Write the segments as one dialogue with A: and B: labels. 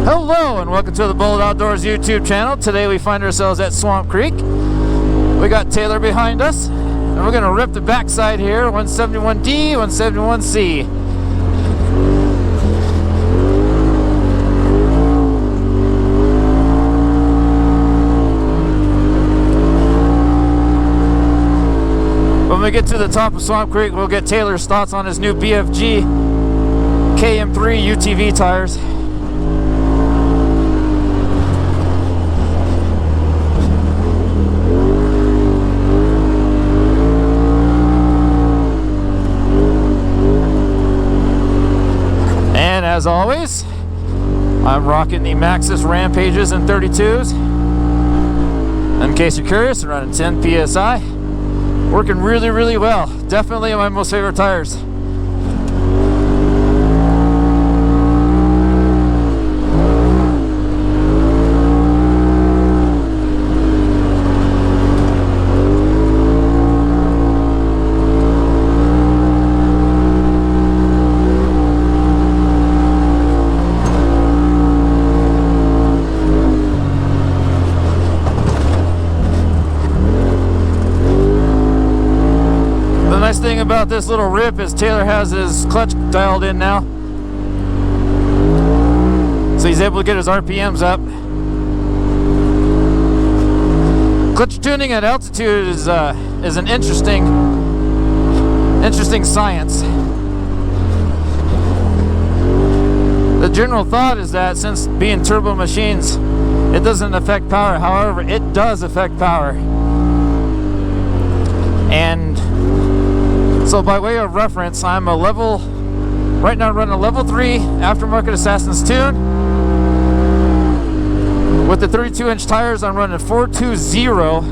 A: Hello and welcome to the Bold Outdoors YouTube channel. Today we find ourselves at Swamp Creek. We got Taylor behind us and we're going to rip the backside here, 171D, 171C. When we get to the top of Swamp Creek, we'll get Taylor's thoughts on his new BFG KM3 UTV tires. And as always, I'm rocking the Maxxis Rampages and 32s. In case you're curious, I'm running 10 PSI. Working really, really well. Definitely my most favorite tires. The nice thing about this little rip is Taylor has his clutch dialed in now, so he's able to get his RPMs up. Clutch tuning at altitude is an interesting science. The general thought is that since being turbo machines, it doesn't affect power. However, it does affect power. And so by way of reference, I'm right now running a level 3 Aftermarket Assassin's tune. With the 32-inch tires, I'm running 420,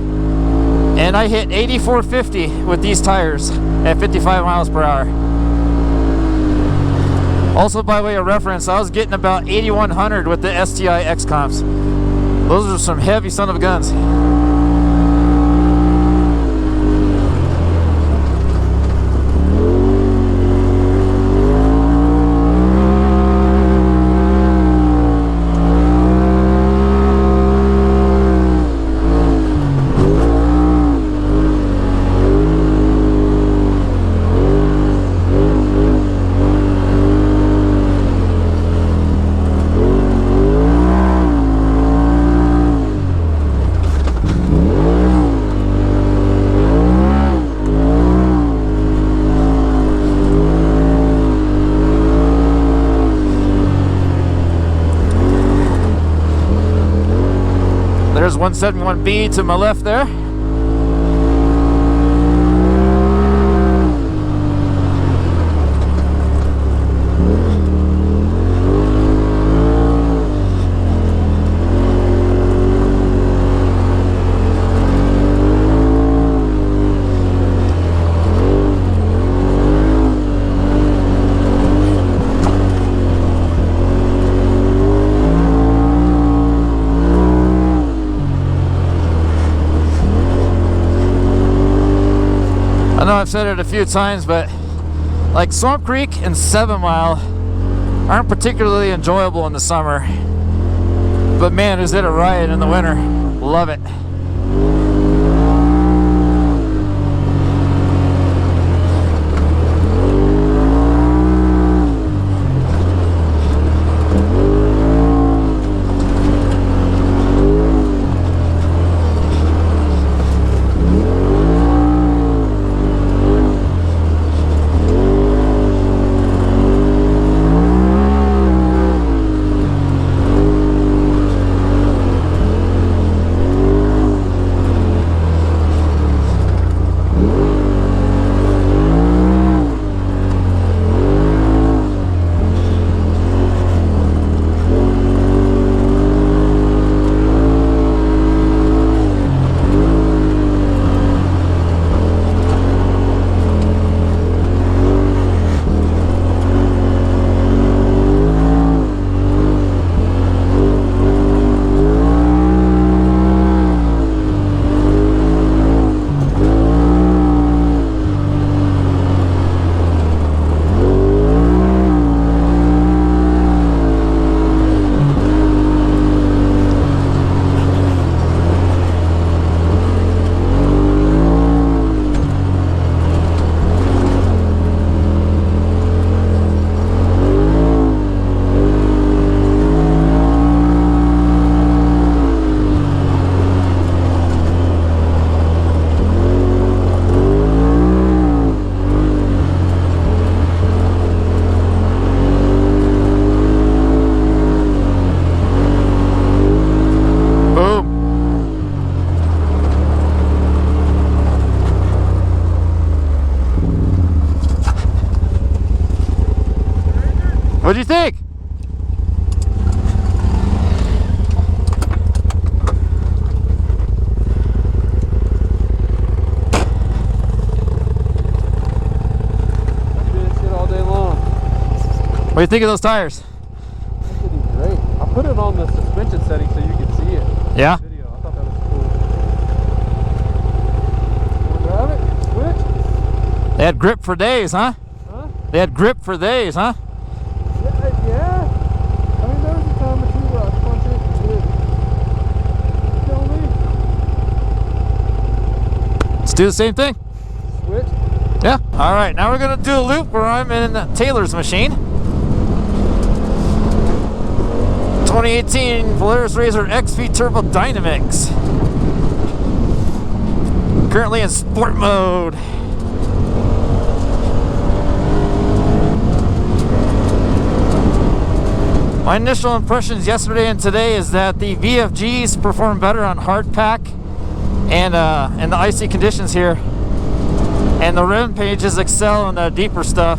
A: and I hit 8450 with these tires at 55 miles per hour. Also by way of reference, I was getting about 8100 with the STI X comps. Those are some heavy son of guns. There's 171B to my left there. I know I've said it a few times, but like Swamp Creek and 7 Mile aren't particularly enjoyable in the summer. But man, is it a riot in the winter. Love it. What'd you think? What do you think of those tires?
B: I think it'd be great. I put it on the suspension setting so you could see it.
A: Yeah?
B: Video. I thought that was cool. Wanna grab it? Switch?
A: They had grip for days, huh?
B: Huh?
A: They had grip for days, huh?
B: Yeah. I mean, there was a time or two where I punched it and did. Tell me.
A: Let's do the same thing.
B: Switch?
A: Yeah. All right, now we're gonna do a loop where I'm in Taylor's machine. 2018 Polaris RZR XP Terbas Dynamix. Currently in sport mode. My initial impressions yesterday and today is that the BFGs perform better on hard pack and in the icy conditions here, and the Rampages excel in the deeper stuff.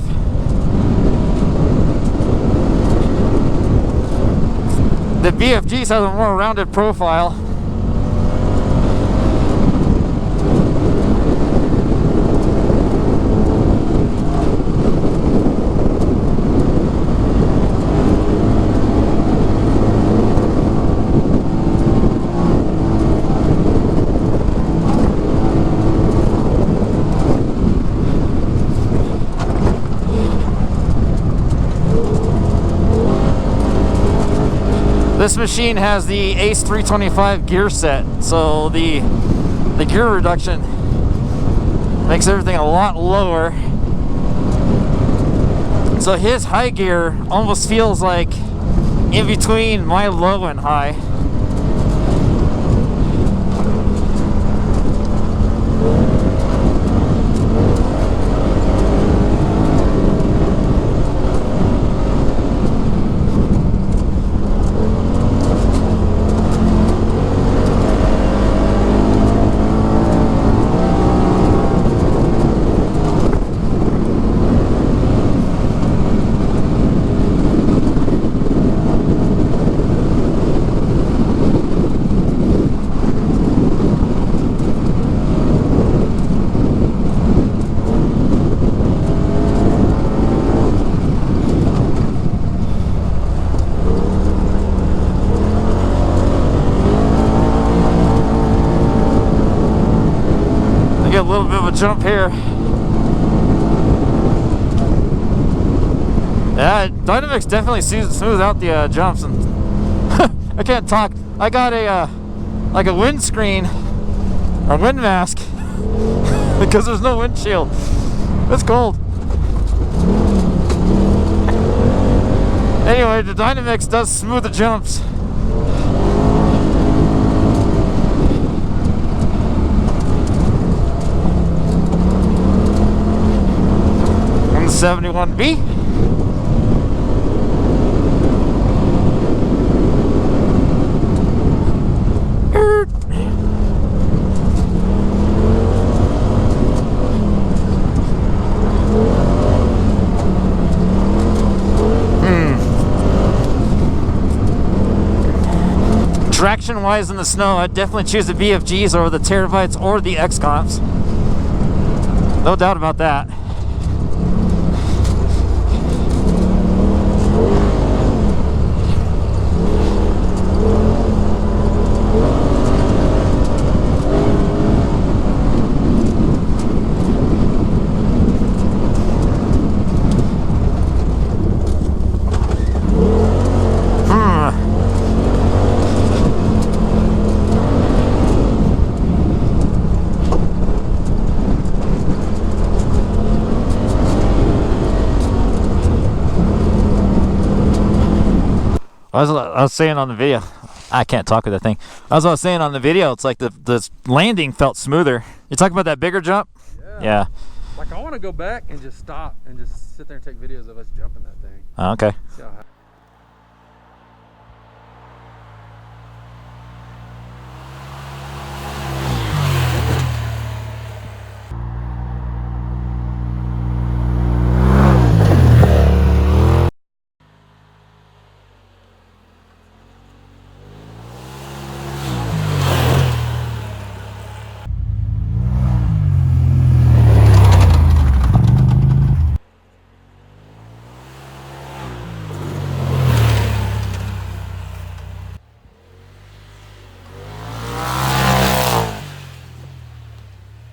A: The BFGs have a more rounded profile. This machine has the Ace 325 gear set, so the gear reduction makes everything a lot lower. So his high gear almost feels like in between my low and high. Get a little bit of a jump here. Yeah, Dynamix definitely smooths out the jumps, and I can't talk. I got a like a windscreen or wind mask because there's no windshield. It's cold. Anyway, the Dynamix does smooth the jumps. On the 71B. Traction wise in the snow, I'd definitely choose the BFGs over the Terabytes or the X-Comps. No doubt about that. I was saying on the video, I can't talk with that thing. I was saying on the video, it's like the landing felt smoother. You talking about that bigger jump? Yeah.
B: Like I want to go back and just stop and just sit there and take videos of us jumping that thing.
A: Oh, okay.
B: See how